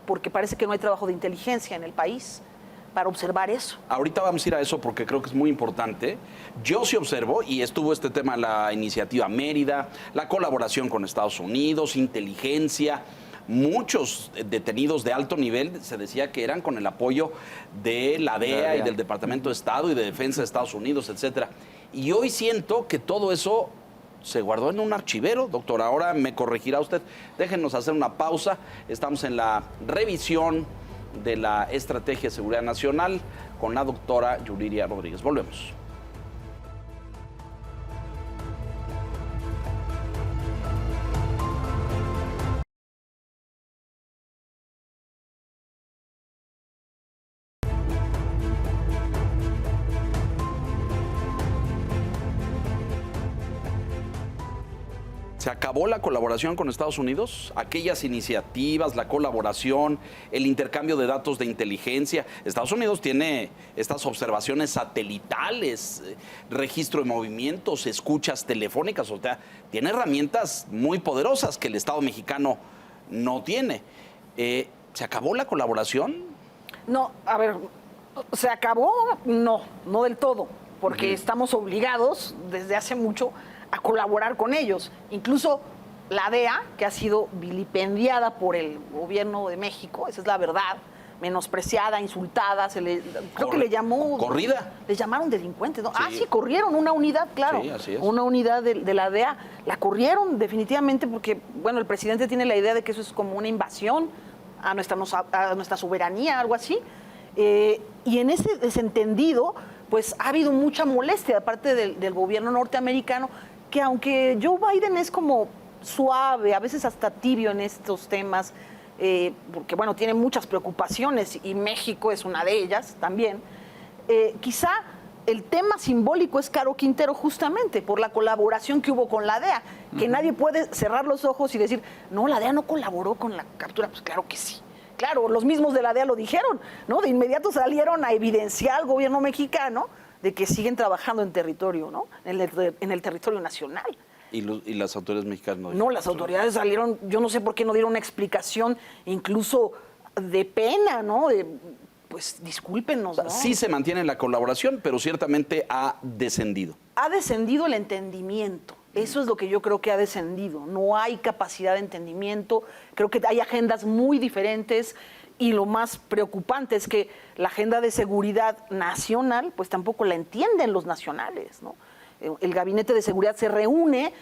porque parece que no hay trabajo de inteligencia en el país, para observar eso. Ahorita vamos a ir a eso porque creo que es muy importante. Yo sí observo, y estuvo este tema, la iniciativa Mérida, la colaboración con Estados Unidos, inteligencia. Muchos detenidos de alto nivel se decía que eran con el apoyo de la DEA y del Departamento de Estado y de Defensa de Estados Unidos, etcétera. Y hoy siento que todo eso se guardó en un archivero, doctor. Ahora me corregirá usted. Déjenos hacer una pausa. Estamos en la revisión de la Estrategia de Seguridad Nacional con la doctora Yuriria Rodríguez. Volvemos. ¿Se acabó la colaboración con Estados Unidos? Aquellas iniciativas, la colaboración, el intercambio de datos de inteligencia. Estados Unidos tiene estas observaciones satelitales, registro de movimientos, escuchas telefónicas, o sea, tiene herramientas muy poderosas que el Estado mexicano no tiene. ¿Se acabó la colaboración? No, a ver, ¿se acabó? No del todo, porque estamos obligados desde hace mucho a colaborar con ellos. Incluso la DEA, que ha sido vilipendiada por el gobierno de México, esa es la verdad, menospreciada, insultada, creo que le llamó... ¿Corrida? Le llamaron delincuentes, ¿no? Sí. Ah, sí, corrieron una unidad, claro. Sí, así es. Una unidad de la DEA. La corrieron definitivamente porque, bueno, el presidente tiene la idea de que eso es como una invasión a nuestra soberanía, algo así. Y en ese desentendido, pues ha habido mucha molestia de parte del gobierno norteamericano, que aunque Joe Biden es como suave, a veces hasta tibio en estos temas, porque bueno, tiene muchas preocupaciones y México es una de ellas también, quizá el tema simbólico es Caro Quintero justamente por la colaboración que hubo con la DEA, que nadie puede cerrar los ojos y decir, no, la DEA no colaboró con la captura. Pues claro que sí. Claro, los mismos de la DEA lo dijeron, ¿no? De inmediato salieron a evidenciar al gobierno mexicano de que siguen trabajando en territorio, ¿no? En el territorio nacional. ¿Y las autoridades mexicanas? No, las autoridades salieron, yo no sé por qué no dieron una explicación, incluso de pena, ¿no? Pues discúlpenos, ¿no? Sí se mantiene la colaboración, pero ciertamente ha descendido. Ha descendido el entendimiento. Eso es lo que yo creo que ha descendido. No hay capacidad de entendimiento. Creo que hay agendas muy diferentes y lo más preocupante es que la agenda de seguridad nacional, pues tampoco la entienden los nacionales, ¿no? El gabinete de seguridad se reúne,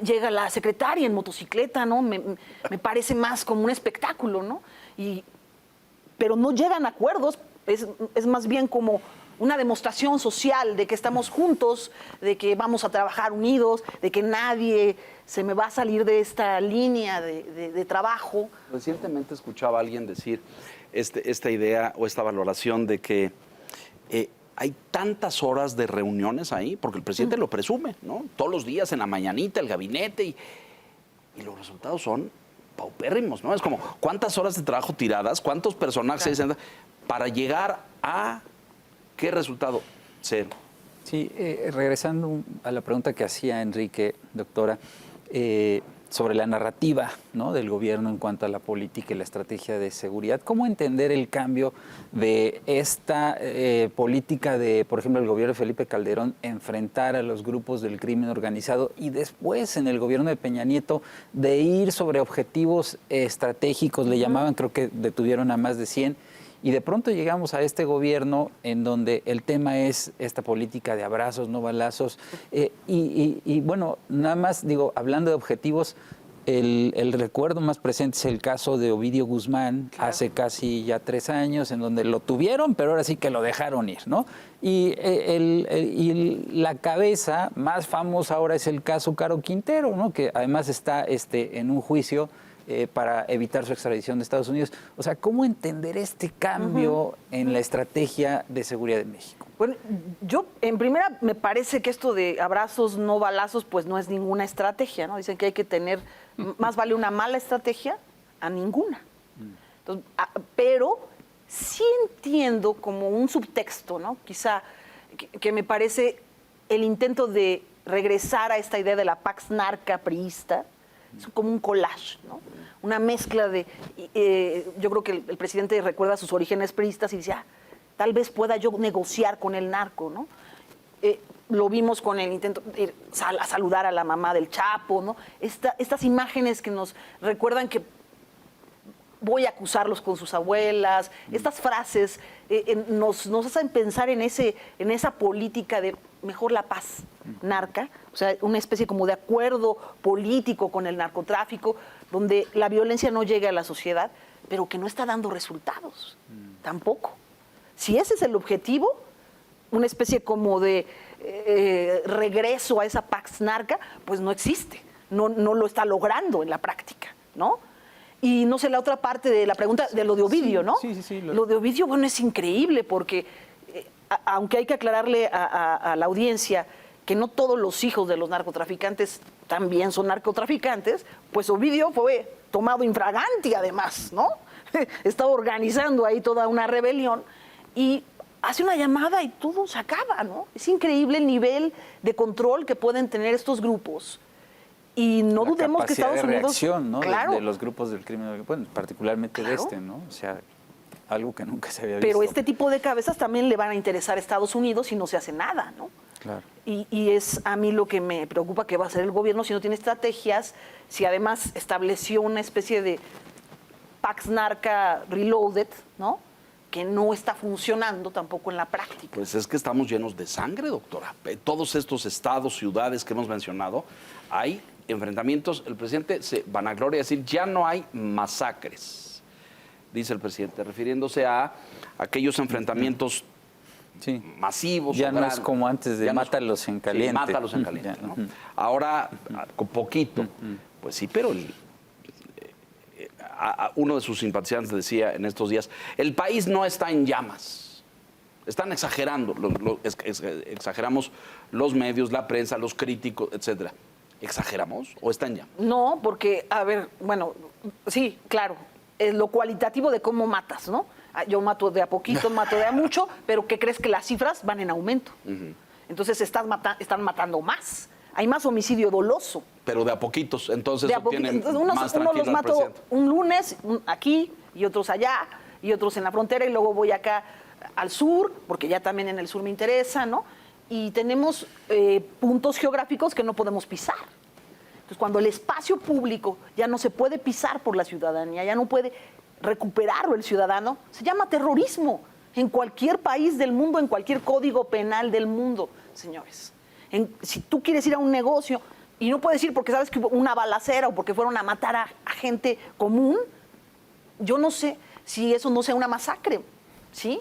llega la secretaria en motocicleta, ¿no? Me parece más como un espectáculo, ¿no? Pero no llegan a acuerdos, es más bien como una demostración social de que estamos juntos, de que vamos a trabajar unidos, de que nadie se me va a salir de esta línea de trabajo. Recientemente escuchaba a alguien decir esta idea o esta valoración de que hay tantas horas de reuniones ahí, porque el presidente lo presume, ¿no? Todos los días en la mañanita, el gabinete, y los resultados son paupérrimos, ¿no? Es como, ¿cuántas horas de trabajo tiradas? ¿Cuántos personajes para llegar a qué resultado? Cero. Sí, regresando a la pregunta que hacía Enrique, doctora, sobre la narrativa, ¿no?, del gobierno en cuanto a la política y la estrategia de seguridad, ¿cómo entender el cambio de esta política de, por ejemplo, el gobierno de Felipe Calderón, enfrentar a los grupos del crimen organizado y después en el gobierno de Peña Nieto de ir sobre objetivos estratégicos, le llamaban, creo que detuvieron a más de 100, y de pronto llegamos a este gobierno en donde el tema es esta política de abrazos, no balazos. Y bueno, nada más digo, hablando de objetivos, el recuerdo más presente es el caso de Ovidio Guzmán, claro, hace casi ya 3 años, en donde lo tuvieron, pero ahora sí que lo dejaron ir, ¿no? Y la cabeza más famosa ahora es el caso Caro Quintero, ¿no?, que además está en un juicio para evitar su extradición de Estados Unidos. O sea, ¿cómo entender este cambio en la estrategia de seguridad de México? Bueno, yo en primera me parece que esto de abrazos, no balazos, pues no es ninguna estrategia, ¿no? Dicen que hay que tener, más vale una mala estrategia a ninguna. Entonces, pero sí entiendo como un subtexto, ¿no? Quizá que me parece el intento de regresar a esta idea de la pax narca priista. Es como un collage, ¿no? Una mezcla de... yo creo que el presidente recuerda sus orígenes priistas y dice, tal vez pueda yo negociar con el narco, ¿no? Lo vimos con el intento de ir a saludar a la mamá del Chapo, ¿no? Estas imágenes que nos recuerdan que voy a acusarlos con sus abuelas, estas frases nos hacen pensar en esa política de mejor la paz narca, o sea, una especie como de acuerdo político con el narcotráfico, donde la violencia no llegue a la sociedad, pero que no está dando resultados, tampoco. Si ese es el objetivo, una especie como de regreso a esa pax narca, pues no existe, no lo está logrando en la práctica, ¿no? Y no sé, la otra parte de la pregunta de lo de Ovidio, ¿no? Sí. Lo de Ovidio, bueno, es increíble porque, aunque hay que aclararle a la audiencia que no todos los hijos de los narcotraficantes también son narcotraficantes, pues Ovidio fue tomado infraganti además, ¿no? Estaba organizando ahí toda una rebelión y hace una llamada y todo se acaba, ¿no? Es increíble el nivel de control que pueden tener estos grupos. Y no dudemos que Estados Unidos... reacción, ¿no? Claro. De los grupos del crimen, bueno, particularmente de este, ¿no? O sea, algo que nunca se había visto. Pero este tipo de cabezas también le van a interesar a Estados Unidos si no se hace nada, ¿no? Claro. Y es a mí lo que me preocupa que va a hacer el gobierno si no tiene estrategias, si además estableció una especie de Pax Narca Reloaded, ¿no? Que no está funcionando tampoco en la práctica. Pues es que estamos llenos de sangre, doctora. En todos estos estados, ciudades que hemos mencionado, hay enfrentamientos. El presidente se vanagloria de decir, ya no hay masacres, dice el presidente, refiriéndose a aquellos enfrentamientos masivos. Ya no es como antes de mátalos en caliente. Sí, mátalos en caliente, ¿no? Ahora, con poquito. Pues sí, pero uno de sus simpatizantes decía en estos días, el país no está en llamas. Están exagerando, exageramos los medios, la prensa, los críticos, etcétera. ¿Exageramos o está en llamas? No, porque, a ver, bueno, sí, claro, es lo cualitativo de cómo matas, ¿no? Yo mato de a poquito, mato de a mucho, pero ¿qué crees que las cifras van en aumento? Entonces están matando más. Hay más homicidio doloso. Pero de a poquitos, entonces Entonces, uno los mato un lunes aquí y otros allá y otros en la frontera y luego voy acá al sur, porque ya también en el sur me interesa, ¿no? Y tenemos puntos geográficos que no podemos pisar. Entonces, cuando el espacio público ya no se puede pisar por la ciudadanía, ya no puede recuperarlo el ciudadano, se llama terrorismo. En cualquier país del mundo, en cualquier código penal del mundo, señores. Si tú quieres ir a un negocio y no puedes ir porque sabes que hubo una balacera o porque fueron a matar a gente común, yo no sé si eso no sea una masacre, ¿sí?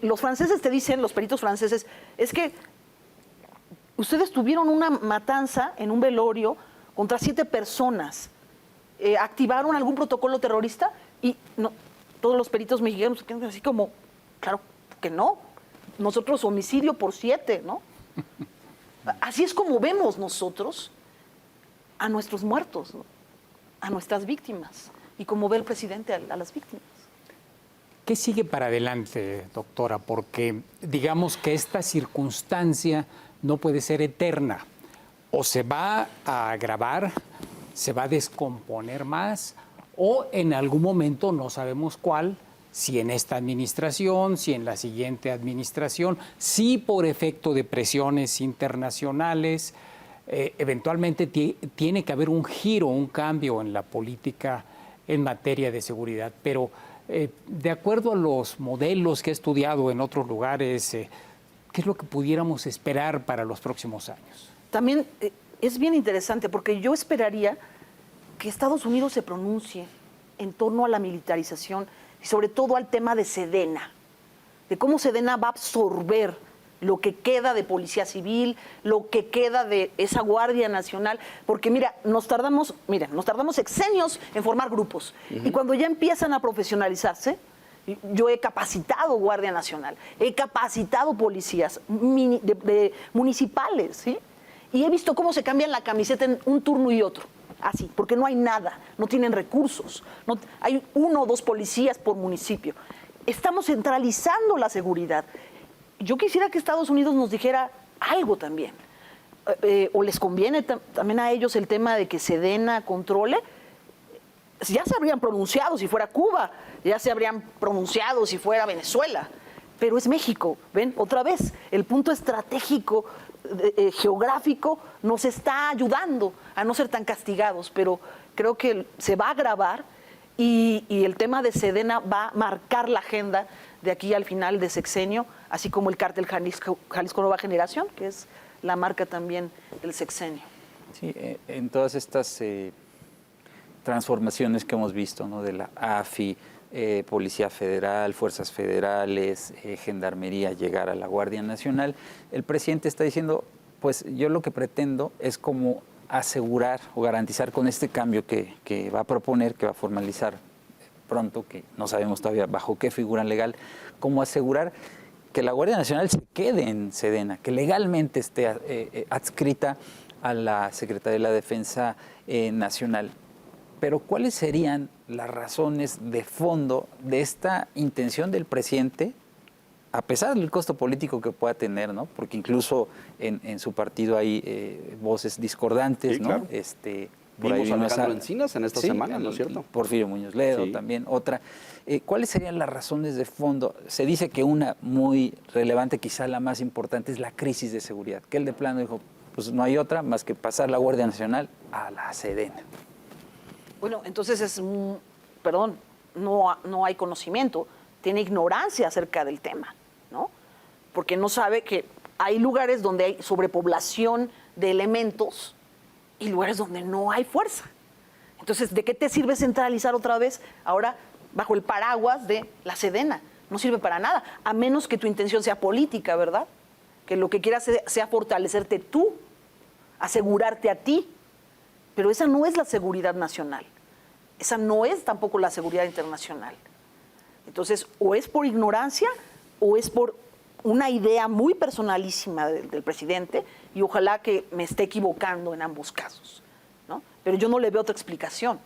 Los franceses te dicen, los peritos franceses, es que ustedes tuvieron una matanza en un velorio contra 7 personas. ¿Activaron algún protocolo terrorista? Y no, todos los peritos mexicanos quedan así como, claro que no. Nosotros homicidio por 7, ¿no? Así es como vemos nosotros a nuestros muertos, ¿no? A nuestras víctimas, y como ve el presidente a las víctimas. ¿Qué sigue para adelante, doctora? Porque digamos que esta circunstancia no puede ser eterna. O se va a agravar, se va a descomponer más, o en algún momento, no sabemos cuál, si en esta administración, si en la siguiente administración, si por efecto de presiones internacionales, eventualmente tiene que haber un giro, un cambio en la política en materia de seguridad. Pero de acuerdo a los modelos que he estudiado en otros lugares, ¿qué es lo que pudiéramos esperar para los próximos años? También es bien interesante porque yo esperaría que Estados Unidos se pronuncie en torno a la militarización y sobre todo al tema de Sedena, de cómo Sedena va a absorber lo que queda de policía civil, lo que queda de esa Guardia Nacional, porque mira, nos tardamos sexenios en formar grupos, y cuando ya empiezan a profesionalizarse, yo he capacitado Guardia Nacional, he capacitado policías municipales, ¿sí? Y he visto cómo se cambian la camiseta en un turno y otro, así, porque no hay nada, no tienen recursos, hay 1 o 2 policías por municipio. Estamos centralizando la seguridad. Yo quisiera que Estados Unidos nos dijera algo también, o les conviene también a ellos el tema de que Sedena controle. Ya se habrían pronunciado si fuera Cuba, ya se habrían pronunciado si fuera Venezuela, pero es México, ¿ven? Otra vez, el punto estratégico, geográfico, nos está ayudando a no ser tan castigados, pero creo que se va a agravar y el tema de Sedena va a marcar la agenda de aquí al final de sexenio, así como el cártel Jalisco Nueva Generación, que es la marca también del sexenio. Sí, en todas estas transformaciones que hemos visto, ¿no? De la AFI, Policía Federal, Fuerzas Federales, Gendarmería, llegar a la Guardia Nacional, el presidente está diciendo, pues yo lo que pretendo es como asegurar o garantizar con este cambio que va a proponer, que va a formalizar pronto, que no sabemos todavía bajo qué figura legal, como asegurar que la Guardia Nacional se quede en Sedena, que legalmente esté adscrita a la Secretaría de la Defensa Nacional. Pero ¿cuáles serían las razones de fondo de esta intención del presidente, a pesar del costo político que pueda tener, ¿no? Porque incluso en su partido hay voces discordantes, sí, ¿no? Claro. Por ahí vimos a Alejandro Encinas en esta semana, ¿no es cierto? Porfirio Muñoz Ledo Sí. también, otra. ¿Cuáles serían las razones de fondo? Se dice que una muy relevante, quizá la más importante, es la crisis de seguridad, que él de plano dijo, pues no hay otra más que pasar la Guardia Nacional a la Sedena. Bueno, entonces no hay conocimiento, tiene ignorancia acerca del tema, ¿no? Porque no sabe que hay lugares donde hay sobrepoblación de elementos y lugares donde no hay fuerza. Entonces, ¿de qué te sirve centralizar otra vez ahora bajo el paraguas de la Sedena? No sirve para nada, a menos que tu intención sea política, ¿verdad? Que lo que quieras sea fortalecerte tú, asegurarte a ti. Pero esa no es la seguridad nacional. Esa no es tampoco la seguridad internacional. Entonces, o es por ignorancia o es por una idea muy personalísima del presidente, y ojalá que me esté equivocando en ambos casos, ¿no? Pero yo no le veo otra explicación.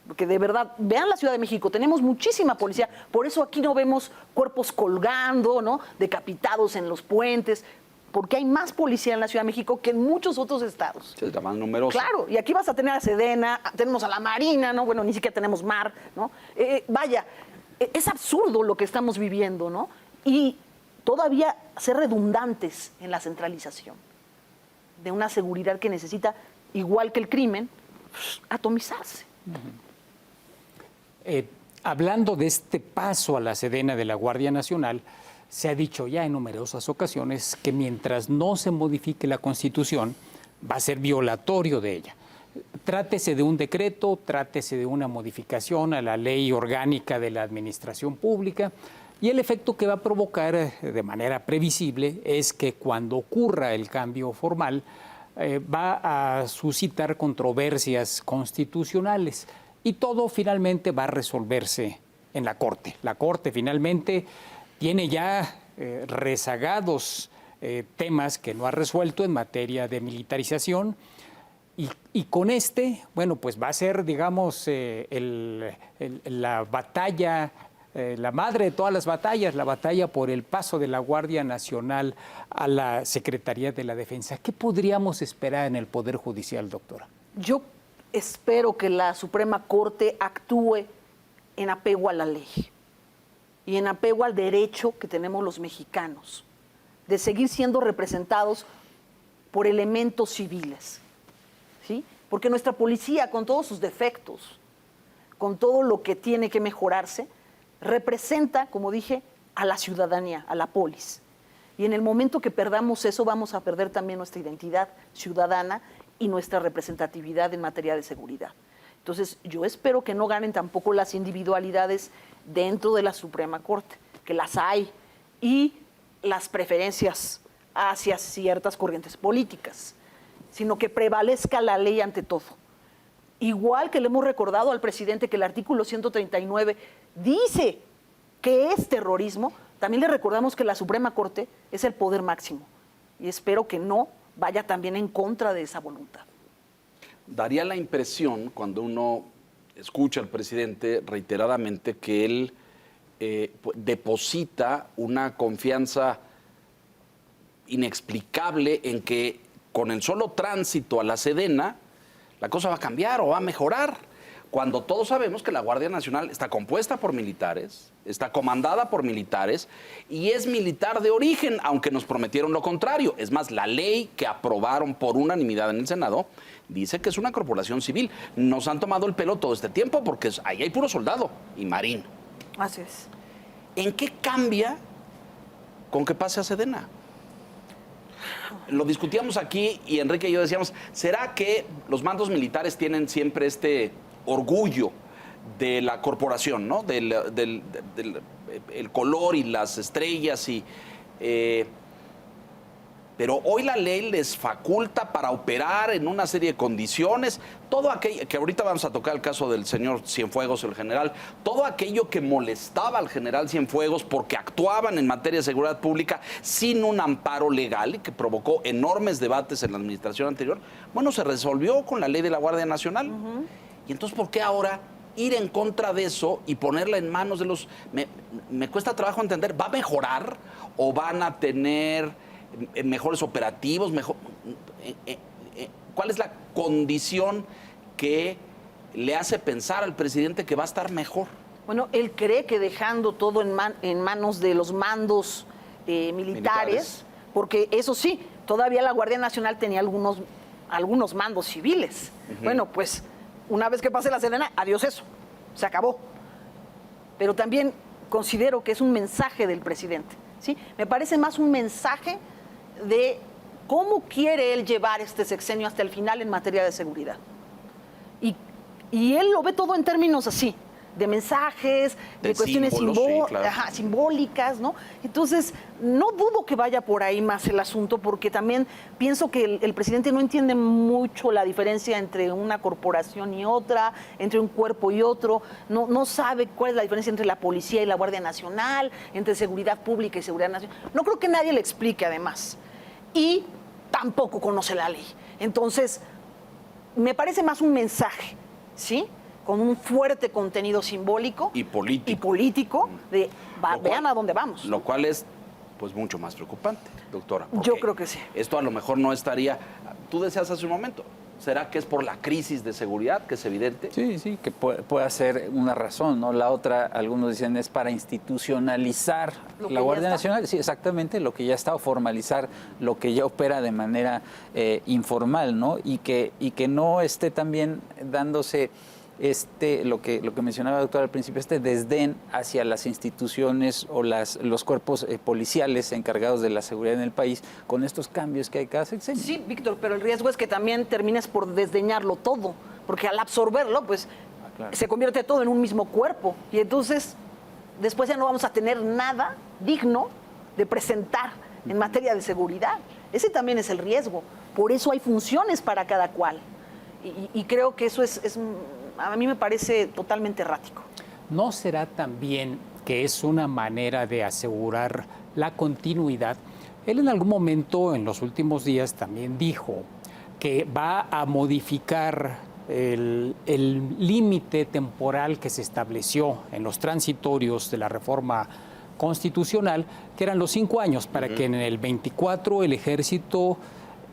Porque de verdad, vean la Ciudad de México, tenemos muchísima policía, por eso aquí no vemos cuerpos colgando, ¿no? Decapitados en los puentes, porque hay más policía en la Ciudad de México que en muchos otros estados. Sí, está más numeroso. Claro, y aquí vas a tener a Sedena, tenemos a la Marina, ¿no? Bueno, ni siquiera tenemos mar, ¿no? Vaya, es absurdo lo que estamos viviendo, ¿no? Y todavía ser redundantes en la centralización de una seguridad que necesita, igual que el crimen, atomizarse. Hablando de este paso a la Sedena de la Guardia Nacional, se ha dicho ya en numerosas ocasiones que mientras no se modifique la Constitución, va a ser violatorio de ella. Trátese de un decreto, trátese de una modificación a la ley orgánica de la administración pública, y el efecto que va a provocar de manera previsible es que cuando ocurra el cambio formal, va a suscitar controversias constitucionales y todo finalmente va a resolverse en la Corte. La Corte finalmente tiene ya rezagados temas que no ha resuelto en materia de militarización y con bueno, pues va a ser, digamos, la batalla, la madre de todas las batallas, la batalla por el paso de la Guardia Nacional a la Secretaría de la Defensa. ¿Qué podríamos esperar en el Poder Judicial, doctora? Yo espero que la Suprema Corte actúe en apego a la ley y en apego al derecho que tenemos los mexicanos de seguir siendo representados por elementos civiles, ¿sí? Porque nuestra policía, con todos sus defectos, con todo lo que tiene que mejorarse, representa, como dije, a la ciudadanía, a la polis. Y en el momento que perdamos eso, vamos a perder también nuestra identidad ciudadana y nuestra representatividad en materia de seguridad. Entonces, yo espero que no ganen tampoco las individualidades dentro de la Suprema Corte, que las hay, y las preferencias hacia ciertas corrientes políticas, sino que prevalezca la ley ante todo. Igual que le hemos recordado al presidente que el artículo 139 dice que es terrorismo, también le recordamos que la Suprema Corte es el poder máximo, y espero que no vaya también en contra de esa voluntad. Daría la impresión, cuando uno escucha al presidente reiteradamente, que él deposita una confianza inexplicable en que con el solo tránsito a la Sedena la cosa va a cambiar o va a mejorar, cuando todos sabemos que la Guardia Nacional está compuesta por militares, está comandada por militares y es militar de origen, aunque nos prometieron lo contrario. Es más, la ley que aprobaron por unanimidad en el Senado dice que es una corporación civil. Nos han tomado el pelo todo este tiempo porque ahí hay puro soldado y marín. Así es. ¿En qué cambia con que pase a Sedena? Lo discutíamos aquí y Enrique y yo decíamos, ¿será que los mandos militares tienen siempre este orgullo de la corporación, ¿no? Del el color y las estrellas pero hoy la ley les faculta para operar en una serie de condiciones, todo aquello, que ahorita vamos a tocar el caso del señor Cienfuegos, el general, todo aquello que molestaba al general Cienfuegos porque actuaban en materia de seguridad pública sin un amparo legal y que provocó enormes debates en la administración anterior, bueno, se resolvió con la ley de la Guardia Nacional. Y entonces, ¿por qué ahora ir en contra de eso y ponerla en manos de los... Me cuesta trabajo entender, ¿va a mejorar o van a tener mejores operativos? ¿Cuál es la condición que le hace pensar al presidente que va a estar mejor? Bueno, él cree que dejando todo en manos de los mandos militares, porque eso sí, todavía la Guardia Nacional tenía algunos mandos civiles. Bueno, pues una vez que pase la Sedena, adiós eso, se acabó. Pero también considero que es un mensaje del presidente, ¿sí? Me parece más un mensaje de cómo quiere él llevar este sexenio hasta el final en materia de seguridad. Y él lo ve todo en términos así, de mensajes, de cuestiones simbólicas, ¿no? Entonces, no dudo que vaya por ahí más el asunto, porque también pienso que el presidente no entiende mucho la diferencia entre una corporación y otra, entre un cuerpo y otro, no sabe cuál es la diferencia entre la policía y la Guardia Nacional, entre seguridad pública y seguridad nacional. No creo que nadie le explique, además. Y tampoco conoce la ley. Entonces, me parece más un mensaje, ¿sí?, con un fuerte contenido simbólico y político de vean a dónde vamos. Lo cual es pues mucho más preocupante, doctora. Yo creo que sí. Esto a lo mejor no estaría... Tú decías hace un momento, ¿será que es por la crisis de seguridad, que es evidente? Sí, que puede ser una razón, ¿no? La otra, algunos dicen, es para institucionalizar la Guardia Nacional. Sí, exactamente, lo que ya está, o formalizar lo que ya opera de manera informal, ¿no? Y que no esté también dándose... lo que mencionaba el doctor al principio, desdén hacia las instituciones o los cuerpos policiales encargados de la seguridad en el país con estos cambios que hay cada sexenio. Sí, Víctor, pero el riesgo es que también termines por desdeñarlo todo, porque al absorberlo, pues claro, se convierte todo en un mismo cuerpo y entonces después ya no vamos a tener nada digno de presentar en materia de seguridad. Ese también es el riesgo. Por eso hay funciones para cada cual. Y creo que eso a mí me parece totalmente errático. ¿No será también que es una manera de asegurar la continuidad? Él en algún momento, en los últimos días, también dijo que va a modificar el límite temporal que se estableció en los transitorios de la reforma constitucional, que eran los 5 años, para que en el 24 el Ejército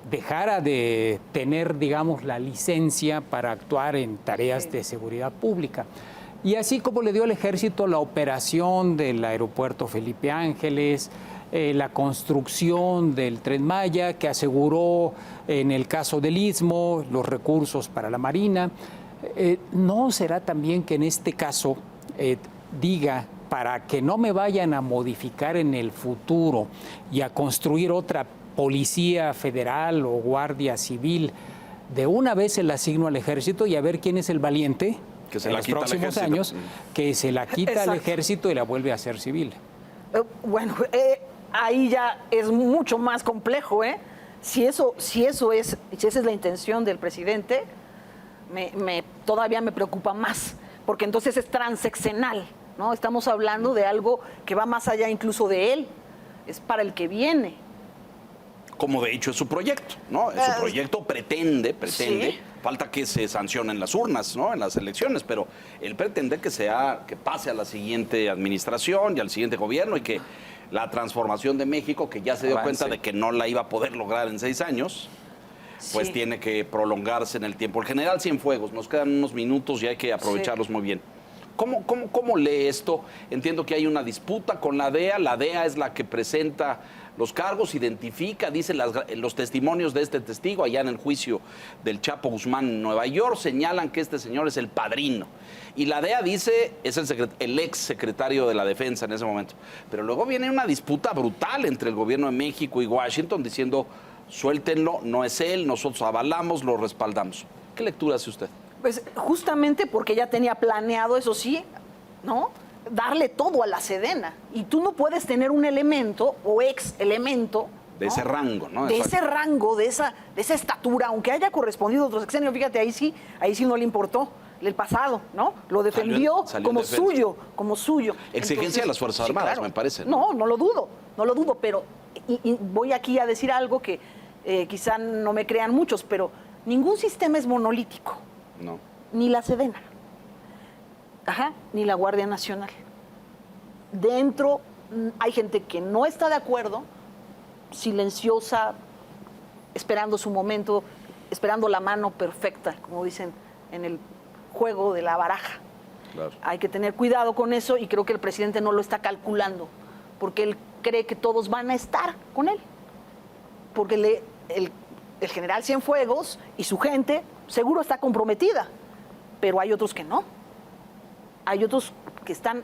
dejara de tener, digamos, la licencia para actuar en tareas de seguridad pública. Y así como le dio al Ejército la operación del aeropuerto Felipe Ángeles, la construcción del Tren Maya, que aseguró en el caso del Istmo los recursos para la Marina, ¿no será también que en este caso diga, para que no me vayan a modificar en el futuro y a construir otra Policía Federal o Guardia Civil, de una vez se la asigno al Ejército y a ver quién es el valiente que se en la los quita próximos años, que se la quita al Ejército y la vuelve a hacer civil? Bueno, ahí ya es mucho más complejo, ¿eh? Si esa es la intención del presidente, todavía me preocupa más, porque entonces es transeccional, ¿no? Estamos hablando de algo que va más allá incluso de él, es para el que viene. Como de hecho es su proyecto, ¿no? Su proyecto pretende, ¿sí? Falta que se sancionen las urnas, ¿no? En las elecciones, pero él pretende que pase a la siguiente administración y al siguiente gobierno y que la transformación de México, que ya se dio cuenta de que no la iba a poder lograr en 6 años, pues Sí. tiene que prolongarse en el tiempo. El general Cienfuegos, nos quedan unos minutos y hay que aprovecharlos muy bien. ¿Cómo lee esto? Entiendo que hay una disputa con la DEA. La DEA es la que presenta los cargos, identifica, dice los testimonios de este testigo allá en el juicio del Chapo Guzmán en Nueva York, señalan que este señor es el padrino. Y la DEA dice, es el ex secretario de la Defensa en ese momento. Pero luego viene una disputa brutal entre el gobierno de México y Washington diciendo, suéltenlo, no es él, nosotros avalamos, lo respaldamos. ¿Qué lectura hace usted? Pues justamente porque ya tenía planeado, eso sí, ¿no? Darle todo a la Sedena. Y tú no puedes tener un elemento o ex elemento De ese rango, ¿no? De Exacto. ese rango, de esa estatura, aunque haya correspondido a otro sexenio, fíjate, ahí sí no le importó el pasado, ¿no? Lo defendió salió en como defensa. como suyo. Exigencia de las Fuerzas Armadas, me parece, ¿no? No lo dudo, pero y voy aquí a decir algo que quizá no me crean muchos, pero ningún sistema es monolítico. No. Ni la Sedena, ni la Guardia Nacional. Dentro hay gente que no está de acuerdo, silenciosa, esperando su momento, esperando la mano perfecta, como dicen en el juego de la baraja. Claro. Hay que tener cuidado con eso y creo que el presidente no lo está calculando, porque él cree que todos van a estar con él. Porque el general Cienfuegos y su gente seguro está comprometida, pero hay otros que no. Hay otros que están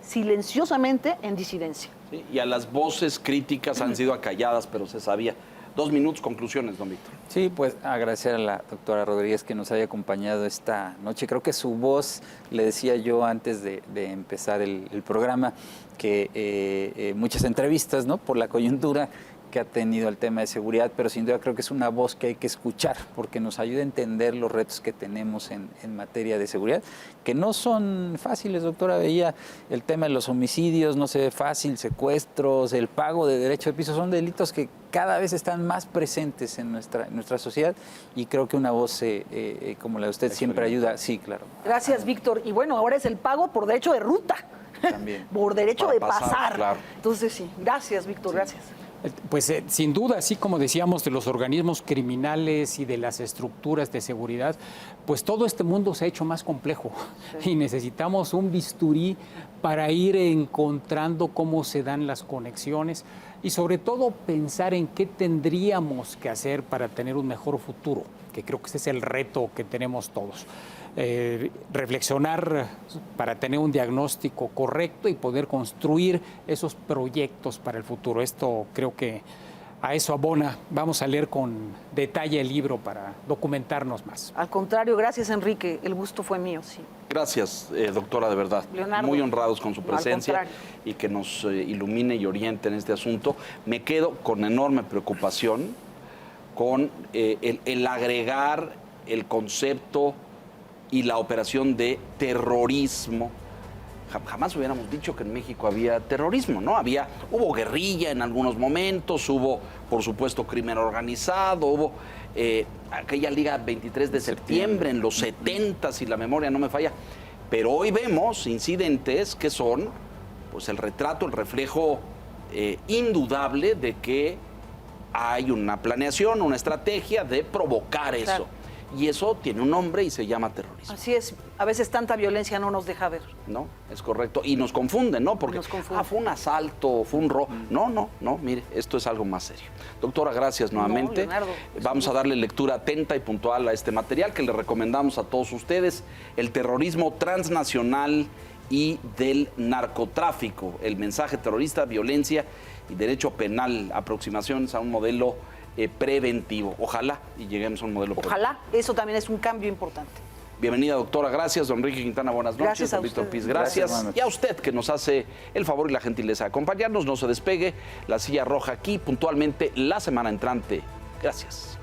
silenciosamente en disidencia. Sí, y a las voces críticas han sido acalladas, pero se sabía. 2 minutos, conclusiones, don Víctor. Sí, pues agradecer a la doctora Rodríguez que nos haya acompañado esta noche. Creo que su voz, le decía yo antes de empezar el programa, que muchas entrevistas, ¿no? Por la coyuntura que ha tenido el tema de seguridad, pero sin duda creo que es una voz que hay que escuchar porque nos ayuda a entender los retos que tenemos en materia de seguridad, que no son fáciles, doctora. Veía el tema de los homicidios, no se ve fácil, secuestros, el pago de derecho de piso, son delitos que cada vez están más presentes en nuestra sociedad y creo que una voz como la de usted siempre ayuda. Sí, claro. Gracias, Víctor. Y bueno, ahora es el pago por derecho de ruta. También. Por derecho Para de pasar, pasar. claro. Entonces, sí. Gracias, Víctor. Sí. Gracias. Pues sin duda, así como decíamos de los organismos criminales y de las estructuras de seguridad, pues todo este mundo se ha hecho más complejo y necesitamos un bisturí para ir encontrando cómo se dan las conexiones y sobre todo pensar en qué tendríamos que hacer para tener un mejor futuro, que creo que ese es el reto que tenemos todos. Reflexionar para tener un diagnóstico correcto y poder construir esos proyectos para el futuro. Esto creo que a eso abona. Vamos a leer con detalle el libro para documentarnos más. Al contrario, gracias, Enrique. El gusto fue mío, sí. Gracias, doctora, de verdad. Leonardo, muy honrados con su no, al presencia contrario. y que nos ilumine y oriente en este asunto. Me quedo con enorme preocupación con el agregar el concepto y la operación de terrorismo. Jamás hubiéramos dicho que en México había terrorismo, ¿no? Hubo guerrilla en algunos momentos, hubo, por supuesto, crimen organizado, hubo aquella Liga 23 de septiembre en los 70, si la memoria no me falla. Pero hoy vemos incidentes que son, pues, el retrato, el reflejo indudable de que hay una planeación, una estrategia de provocar eso. Claro. Y eso tiene un nombre y se llama terrorismo. Así es. A veces tanta violencia no nos deja ver. No, es correcto. Y nos confunden, ¿no? Porque fue un asalto, fue un robo. No, mire, esto es algo más serio. Doctora, gracias nuevamente. Leonardo, vamos a darle lectura atenta y puntual a este material que le recomendamos a todos ustedes. El terrorismo transnacional y del narcotráfico. El mensaje terrorista, violencia y derecho penal. Aproximaciones a un modelo preventivo. Ojalá y lleguemos a un modelo preventivo. Ojalá. Eso también es un cambio importante. Bienvenida, doctora. Gracias, don Enrique Quintana. Buenas noches. Gracias a don Víctor ustedes. Piz. Gracias. Gracias. Y a usted que nos hace el favor y la gentileza de acompañarnos. No se despegue. La silla roja aquí puntualmente la semana entrante. Gracias.